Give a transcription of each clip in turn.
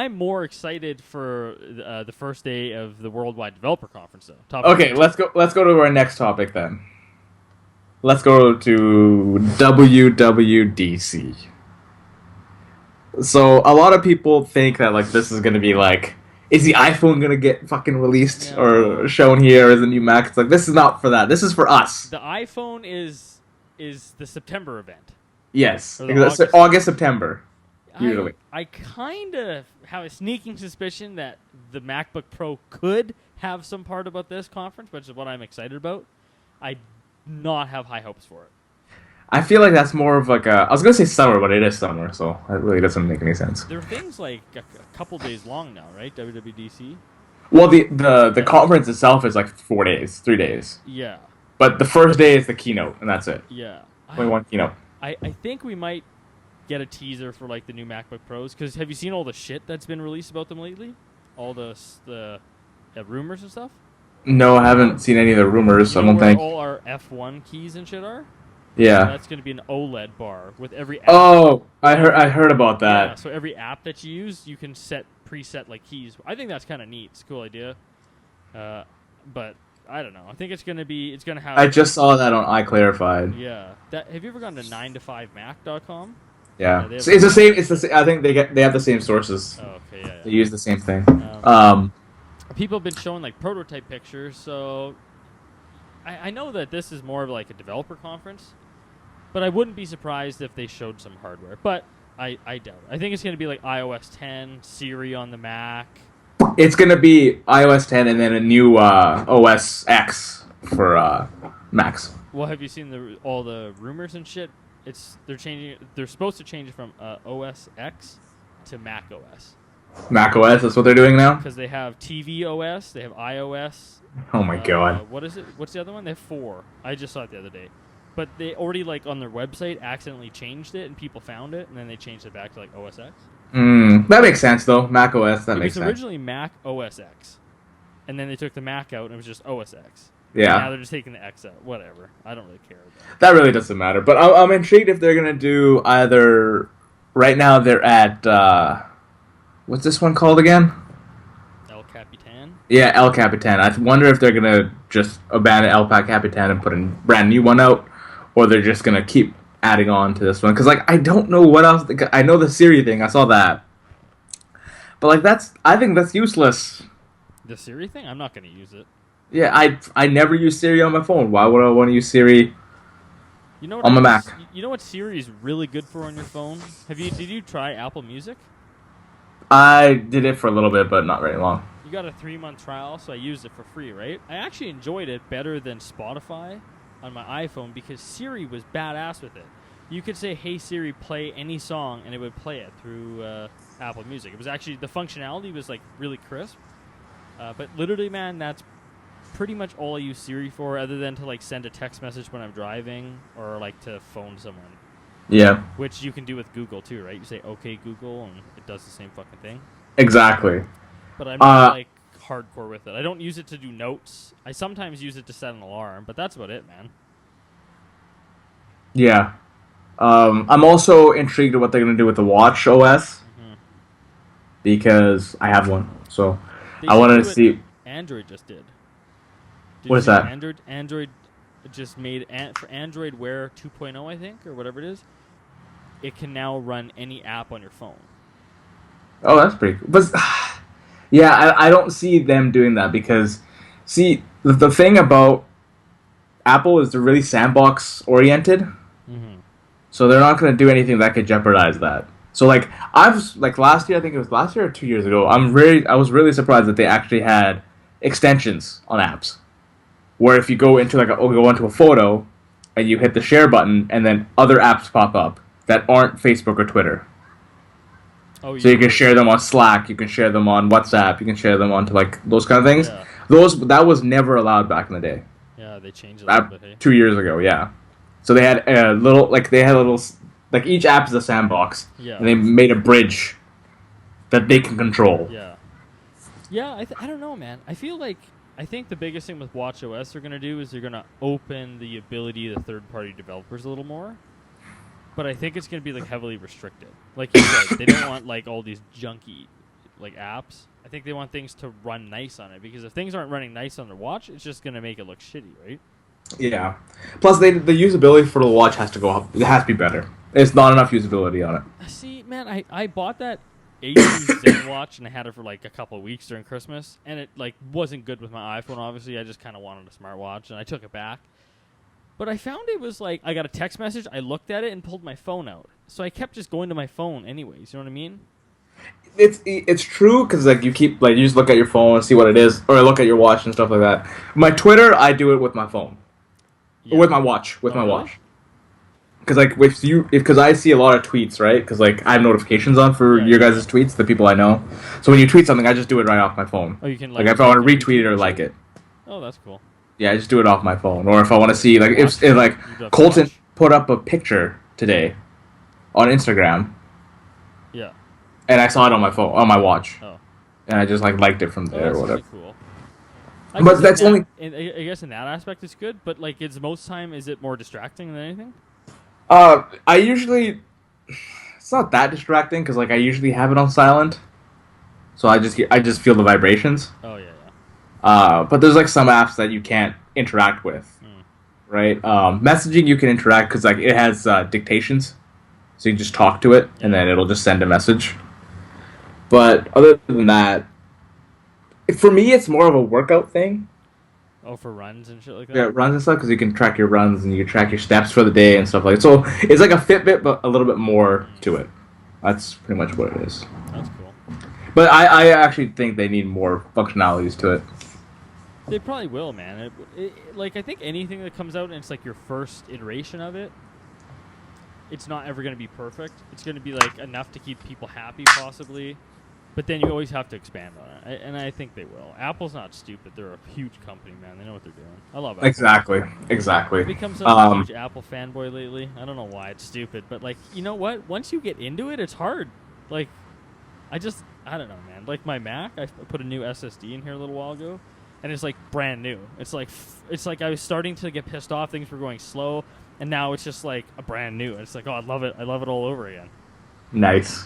I'm more excited for the first day of the Worldwide Developer Conference, though. Okay, let's go. Let's go to our next topic then. Let's go to WWDC. So a lot of people think that like this is gonna be like, is the iPhone gonna get fucking released No. or shown here as a new Mac? It's like this is not for that. This is for us. The iPhone is the September event. Yes, Or the August, September, usually. I kind of have a sneaking suspicion that the MacBook Pro could have some part about this conference, which is what I'm excited about. I do not have high hopes for it. I feel like that's more of like a. I was gonna say summer, but it is summer, so it really doesn't make any sense. There are things like a couple days long now, right? WWDC. Well, the conference itself is like 4 days, 3 days. Yeah. But the first day is the keynote, and that's it. Yeah. Only one keynote. I think we might get a teaser for like the new MacBook Pros, because have you seen all the shit that's been released about them lately? All the rumors and stuff. No, I haven't seen any of the rumors. You I know don't where think. all our F1 keys and shit are? Yeah. That's going to be an OLED bar with every app. Oh, I heard about that. Yeah, so every app that you use, you can preset like keys. I think that's kind of neat. It's a cool idea. But I don't know. I think it's going to have. I just saw that on iClarified. Yeah. Have you ever gone to 9to5mac.com? Yeah. It's the same. It's the same. I think they have the same sources. Oh, okay. Yeah. They use the same thing. People have been showing like prototype pictures, so I know that this is more of like a developer conference, but I wouldn't be surprised if they showed some hardware. But I doubt it. I think it's going to be like iOS 10, Siri on the Mac. It's going to be iOS 10 and then a new OS X for Macs. Well, have you seen all the rumors and shit? They're supposed to change it from OS X to Mac OS. Mac OS, that's what they're doing now? Because they have TV OS, they have iOS. Oh my god. What is it? What's the other one? They have 4. I just saw it the other day. But they already, like, on their website accidentally changed it, and people found it, and then they changed it back to, like, OS X. That makes sense, though. Mac OS, that makes sense. It was originally Mac OS X. And then they took the Mac out, and it was just OS X. Yeah. And now they're just taking the X out. Whatever. I don't really care. That really doesn't matter. But I'm intrigued if they're going to do either... Right now they're at... what's this one called again? El Capitan? Yeah, El Capitan. I wonder if they're going to just abandon El Capitan and put a brand new one out, or they're just going to keep adding on to this one. Because, like, I don't know what else... I know the Siri thing. I saw that. But, like, I think that's useless. The Siri thing? I'm not going to use it. Yeah, I never use Siri on my phone. Why would I want to use Siri on my Mac? You know what Siri is really good for on your phone? Did you try Apple Music? I did it for a little bit, but not very long. You got a 3-month trial, so I used it for free, right? I actually enjoyed it better than Spotify on my iPhone because Siri was badass with it. You could say, "Hey Siri, play any song," and it would play it through Apple Music. It was actually, the functionality was like really crisp. But literally, man, that's pretty much all I use Siri for, other than to like send a text message when I'm driving or like to phone someone. Yeah. Which you can do with Google too, right? You say "Okay Google" and it does the same fucking thing. Exactly. But I'm not like hardcore with it. I don't use it to do notes. I sometimes use it to set an alarm, but that's about it, man. Yeah. I'm also intrigued at what they're going to do with the Watch OS because I have one. So I wanted to see. Android just did. What is that? Android just made for Android Wear 2.0, I think, or whatever it is. It can now run any app on your phone. Oh, that's pretty cool. But yeah, I don't see them doing that because, see, the thing about Apple is they're really sandbox oriented. So they're not going to do anything that could jeopardize that. So like last year, I think it was last year or 2 years ago, I was really surprised that they actually had extensions on apps, where if you go into go onto a photo, and you hit the share button, and then other apps pop up that aren't Facebook or Twitter. Oh, yeah. So you can share them on Slack, you can share them on WhatsApp, you can share them onto like those kind of things. Yeah. That was never allowed back in the day. Yeah, they changed it a little bit. Hey? 2 years ago, yeah. So they had each app is a sandbox, and they made a bridge that they can control. Yeah. Yeah, I don't know, man. I think the biggest thing with watchOS they're going to do is they're going to open the ability to third-party developers a little more. But I think it's going to be like heavily restricted. Like you said, they don't want like all these junky like apps. I think they want things to run nice on it, because if things aren't running nice on their watch, it's just gonna make it look shitty, right? Yeah. Plus, the usability for the watch has to go up. It has to be better. It's not enough usability on it. See, man, I bought that Asus Zen watch and I had it for like a couple of weeks during Christmas, and it like wasn't good with my iPhone. Obviously, I just kind of wanted a smartwatch, and I took it back. But I found it was like I got a text message, I looked at it, and pulled my phone out. So I kept just going to my phone anyways. You know what I mean? It's true because like you just look at your phone and see what it is, or look at your watch and stuff like that. My Twitter, I do it with my phone, or with my watch, watch. Because like because I see a lot of tweets, right? Because like I have notifications on for your guys' tweets, the people I know. So when you tweet something, I just do it right off my phone. Oh, you can like if I want to retweet it or like it. Oh, that's cool. Yeah, I just do it off my phone. Or if I want to see like if like Colton put up a picture today on Instagram. Yeah. And I saw it on my phone, on my watch. Oh. And I just like liked it from there or whatever. Really cool. But that's only. I guess in that aspect it's good, but like is it more distracting than anything? I usually. It's not that distracting because like I usually have it on silent, so I just feel the vibrations. Oh yeah. But there's like some apps that you can't interact with, right? Messaging you can interact because like it has dictations, so you just talk to it and then it'll just send a message. But other than that, for me, it's more of a workout thing. Oh, for runs and shit like that? Yeah, runs and stuff, because you can track your runs and you can track your steps for the day and stuff like that. So it's like a Fitbit, but a little bit more to it. That's pretty much what it is. That's cool. But I actually think they need more functionalities to it. They probably will, man. Like, I think anything that comes out and it's like your first iteration of it, it's not ever going to be perfect. It's going to be like enough to keep people happy, possibly. But then you always have to expand on it, and I think they will. Apple's not stupid. They're a huge company, man. They know what they're doing. I love Apple. Exactly. I've become such a huge Apple fanboy lately. I don't know why. It's stupid. But, like, you know what? Once you get into it, it's hard. Like, I don't know, man. Like, my Mac, I put a new SSD in here a little while ago, and it's, like, brand new. It's like I was starting to get pissed off. Things were going slow, and now it's just, like, a brand new. It's like, oh, I love it. I love it all over again. Nice.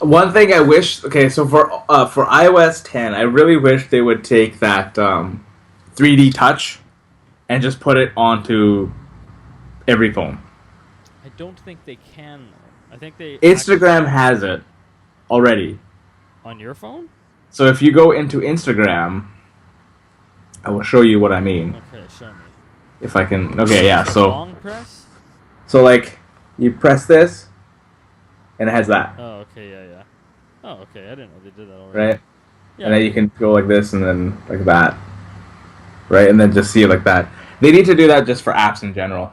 One thing I wish, so for iOS 10, I really wish they would take that 3D touch and just put it onto every phone. I don't think they can, though. I think Instagram has it already. On your phone? So if you go into Instagram, I will show you what I mean. Okay, show me. If I can, okay, yeah, so... Long press? So, like, you press this, and it has that. Oh, okay, yeah. Oh, okay, I didn't know they did that already. Right? Yeah. And then you can go like this and then like that. Right? And then just see it like that. They need to do that just for apps in general.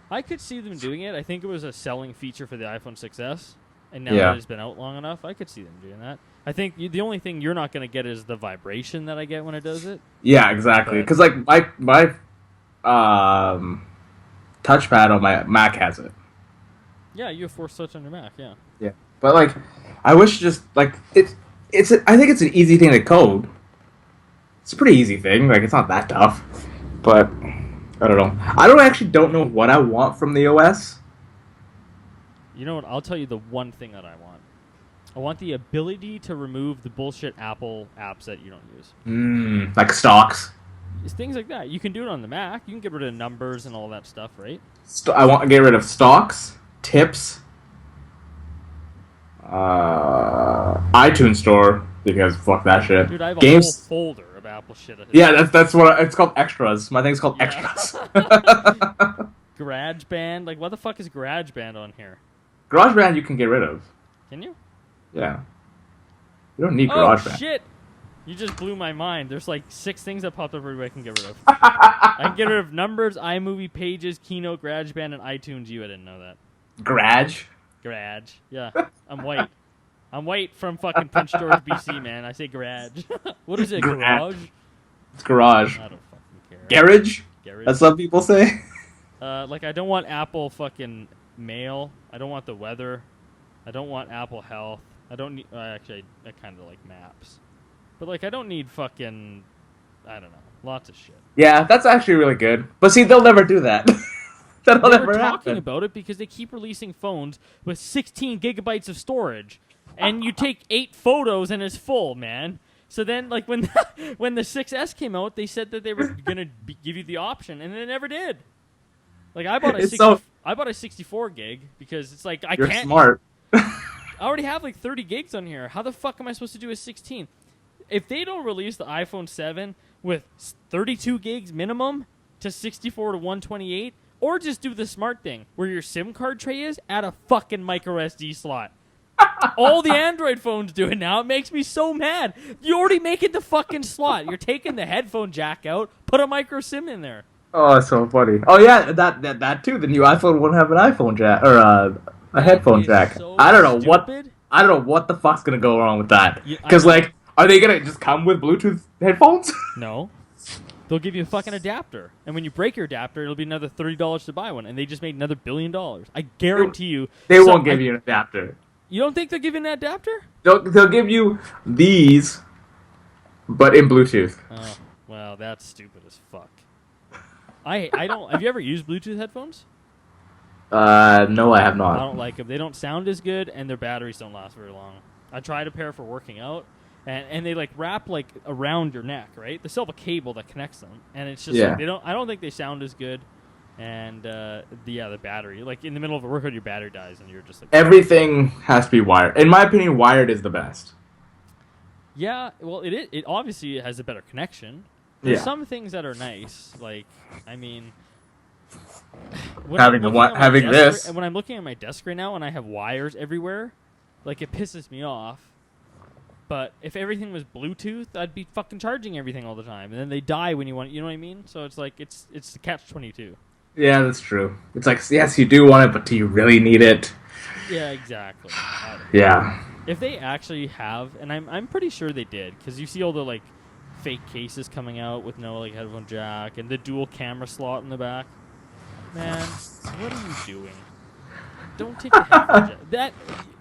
I could see them doing it. I think it was a selling feature for the iPhone 6S. And now Yeah. that it's been out long enough, I could see them doing that. I think the only thing you're not going to get is the vibration that I get when it does it. Yeah, exactly. Because like my touchpad on my Mac has it. Yeah, you have Force Touch on your Mac, yeah. Yeah. But like, I wish just like I think it's an easy thing to code. It's a pretty easy thing. Like it's not that tough. But I don't know. I don't know what I want from the OS. You know what? I'll tell you the one thing that I want. I want the ability to remove the bullshit Apple apps that you don't use. Like stocks. It's things like that. You can do it on the Mac. You can get rid of numbers and all that stuff, right? I want to get rid of stocks, tips, iTunes Store, because fuck that shit. Dude, I have a whole folder of Apple shit. Yeah, that's what it's called. Extras. My thing's called extras. GarageBand, like what the fuck is GarageBand on here? GarageBand you can get rid of. Can you? Yeah. You don't need GarageBand. Oh shit! You just blew my mind. There's like 6 things that popped up everywhere I can get rid of. I can get rid of Numbers, iMovie, Pages, Keynote, GarageBand, and iTunes U. I didn't know that. Garage? Yeah. I'm white. I'm white from fucking Prince George, BC, man. I say garage. What is it, garage? It's garage. I don't fucking care. Garage? That's what people say. Like, I don't want Apple fucking mail. I don't want the weather. I don't want Apple Health. I don't need... actually, I kind of like maps. But, like, I don't need fucking... I don't know. Lots of shit. Yeah, that's actually really good. But see, they'll never do that. That'll never happen. We're talking about it because they keep releasing phones with 16 gigabytes of storage. and you take 8 photos and it's full, man. So then, like when when the 6S came out, they said that they were gonna give you the option, and they never did. Like I bought a 64 gig because it's like You're can't. smart. I already have like 30 gigs on here. How the fuck am I supposed to do a 16? If they don't release the iPhone 7 with 32 gigs minimum to 64 to 128, or just do the smart thing where your SIM card tray is, add a fucking micro SD slot. All the Android phones do it now. It makes me so mad. You already make it the fucking slot. You're taking the headphone jack out, put a micro SIM in there. Oh, that's so funny. Oh yeah, that too. The new iPhone won't have an iPhone jack or a headphone jack. So I don't know stupid. I don't know what the fuck's gonna go wrong with that. Yeah, Because like, are they gonna just come with Bluetooth headphones? No. They'll give you a fucking adapter. And when you break your adapter, it'll be another $30 to buy one. And they just made another $1 billion. I guarantee you. They won't give you an adapter. You don't think they'll give you an adapter? They'll give you these, but in Bluetooth. Oh, well, that's stupid as fuck. I don't. Have you ever used Bluetooth headphones? No, I have not. I don't like them. They don't sound as good, and their batteries don't last very long. I tried a pair for working out, and they like wrap like around your neck, right? They still have a cable that connects them, and it's just like, I don't think they sound as good. And the battery, like in the middle of a workout, your battery dies, and you're just like everything has to be wired. In my opinion, wired is the best. Yeah, well, it obviously has a better connection. There's some things that are nice, like I mean, having this. When I'm looking at my desk right now and I have wires everywhere, like it pisses me off. But if everything was Bluetooth, I'd be fucking charging everything all the time, and then they die when you want. You know what I mean? So it's like it's the catch-22. Yeah, that's true. It's like, yes, you do want it, but do you really need it? Yeah, exactly. Yeah. If they actually have, and I'm pretty sure they did, because you see all the like fake cases coming out with no like headphone jack and the dual camera slot in the back. Man, what are you doing? Don't take the headphone jack.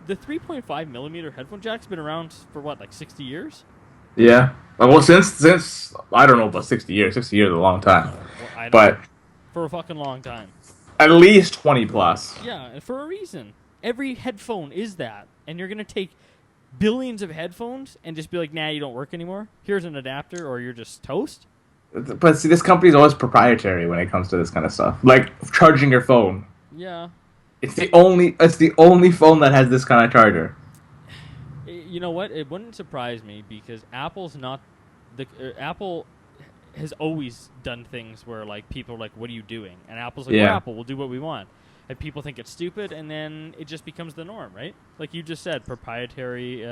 The 3.5 millimeter headphone jack's been around for what, like 60 years? Yeah. Well, since I don't know about 60 years. 60 years is a long time. Well, but for a fucking long time. At least 20 plus. Yeah, and for a reason. Every headphone is that. And you're going to take billions of headphones and just be like, nah, you don't work anymore. Here's an adapter, or you're just toast. But see, this company's always proprietary when it comes to this kind of stuff. Like charging your phone. Yeah. It's the only phone that has this kind of charger. You know what? It wouldn't surprise me because Apple's not Apple has always done things where like people are like, "What are you doing?" And Apple's like, "We're Apple. We'll do what we want." And people think it's stupid, and then it just becomes the norm, right? Like you just said, proprietary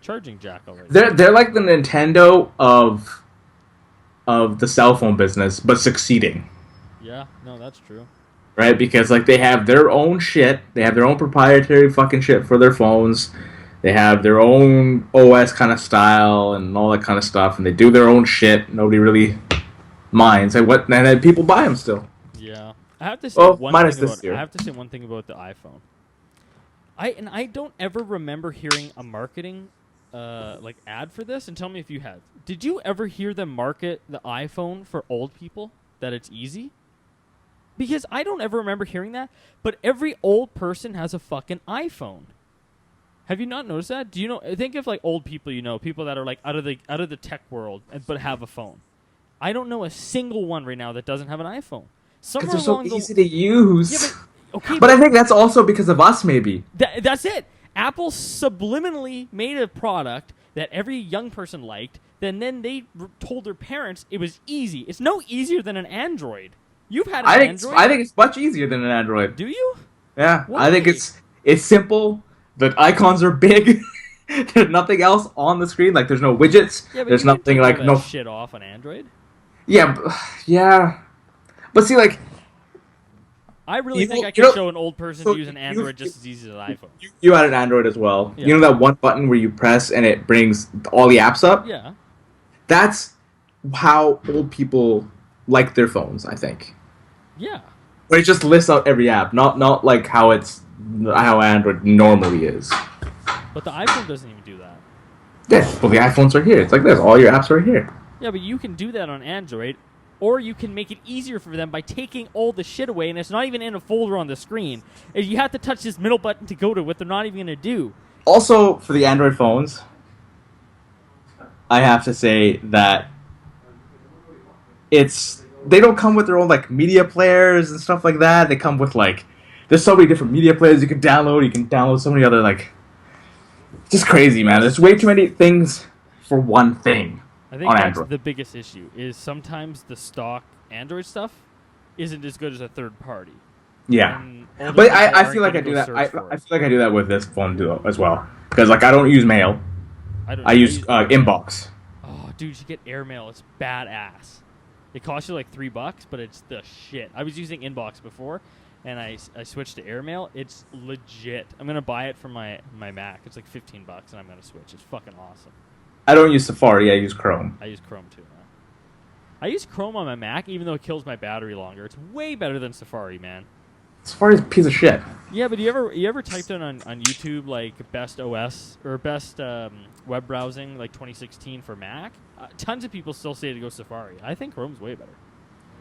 charging jack already. They're like the Nintendo of the cell phone business, but succeeding. Yeah, no, that's true. Right, because like they have their own shit, they have their own proprietary fucking shit for their phones. They have their own OS kind of style and all that kind of stuff, and they do their own shit. Nobody really minds. And then people buy them still. Yeah, I have to say one thing about the iPhone. I don't ever remember hearing a marketing like ad for this. And tell me if you have. Did you ever hear them market the iPhone for old people? That it's easy. Because I don't ever remember hearing that, but every old person has a fucking iPhone. Have you not noticed that? Do you know? Think of like old people, people that are like out of the tech world, but have a phone. I don't know a single one right now that doesn't have an iPhone. Because they're so easy to use. Yeah, but I think that's also because of us, maybe. That's it. Apple subliminally made a product that every young person liked. Then they told their parents it was easy. It's no easier than an Android. You've had an Android? I think it's much easier than an Android. Do you? Yeah. Why? I think it's simple. The icons are big. There's nothing else on the screen. Like, there's no widgets. Yeah, but there's nothing like no shit off on Android. Yeah, yeah. But see, like, I really think I could show an old person to use an Android just as easy as an iPhone. You had an Android as well. Yeah. You know that one button where you press and it brings all the apps up? Yeah. That's how old people like their phones, I think. Yeah. But it just lists out every app, not like how Android normally is. But the iPhone doesn't even do that. Yeah, well the iPhones are here. It's like this. All your apps are here. Yeah, but you can do that on Android, or you can make it easier for them by taking all the shit away, and it's not even in a folder on the screen. You have to touch this middle button to go to what they're not even going to do. Also, for the Android phones, I have to say that they don't come with their own like media players and stuff like that. They come with like there's so many different media players you can download. You can download so many other like just crazy, man. There's way too many things for one thing I think on that's Android. the biggest issue. Is sometimes the stock Android stuff isn't as good as a third party. Yeah, And older but people I aren't feel like I gonna do go that. search for I it. feel like I do that with this phone too as well because like I don't use mail. I use Airmail. inbox. Oh, dude, you get airmail. It's badass. It costs you like $3, but it's the shit. I was using inbox before, and I switched to airmail. It's legit. I'm gonna buy it for my Mac. It's like $15, and I'm gonna switch. It's fucking awesome. I don't use Safari. I use Chrome. I use Chrome too now. I use Chrome on my Mac, even though it kills my battery longer. It's way better than Safari, man. Safari's a piece of shit. Yeah, but you ever typed in on YouTube like best OS or best web browsing like 2016 for Mac? Tons of people still say to go Safari. I think Chrome's way better.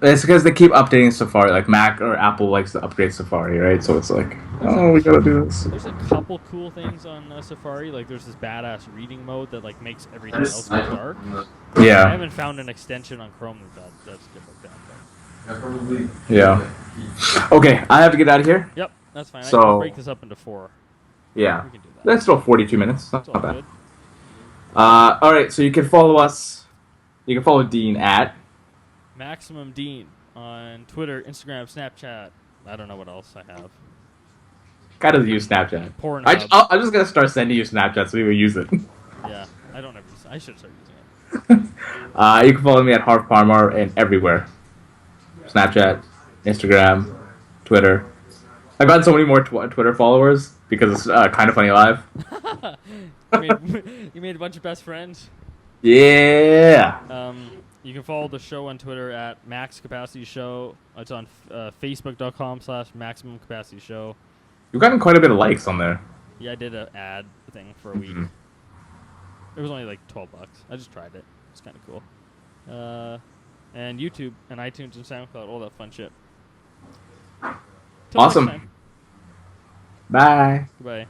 It's because they keep updating Safari. Like Mac or Apple likes to upgrade Safari, right? So it's like, oh, we gotta do this. There's a couple cool things on Safari. Like there's this badass reading mode that like makes everything else go dark. I Yeah. haven't found an extension on Chrome that's good like that. Yeah. Okay, I have to get out of here. Yep, that's fine. I So- can break this up into 4. Yeah. We can do that. That's still 42 minutes. It's Not all bad. good. All right, so you can follow us. You can follow Dean at. Maximum Dean on Twitter, Instagram, Snapchat. I don't know what else I have. Guy doesn't use Snapchat. Pornhub. I'm just gonna start sending you Snapchat so you will use it. Yeah, I don't ever. I should start using it. You can follow me at Harv Parmar and everywhere. Snapchat, Instagram, Twitter. I've gotten so many more Twitter followers because it's kind of funny live. You made a bunch of best friends. Yeah. You can follow the show on Twitter at Max Capacity Show. It's on Facebook.com/Maximum Capacity Show. You've gotten quite a bit of likes on there. Yeah, I did an ad thing for a week. Mhm. It was only like $12. I just tried it. It's kind of cool. And YouTube and iTunes and SoundCloud, all that fun shit. Till next Awesome. time. Bye. Goodbye.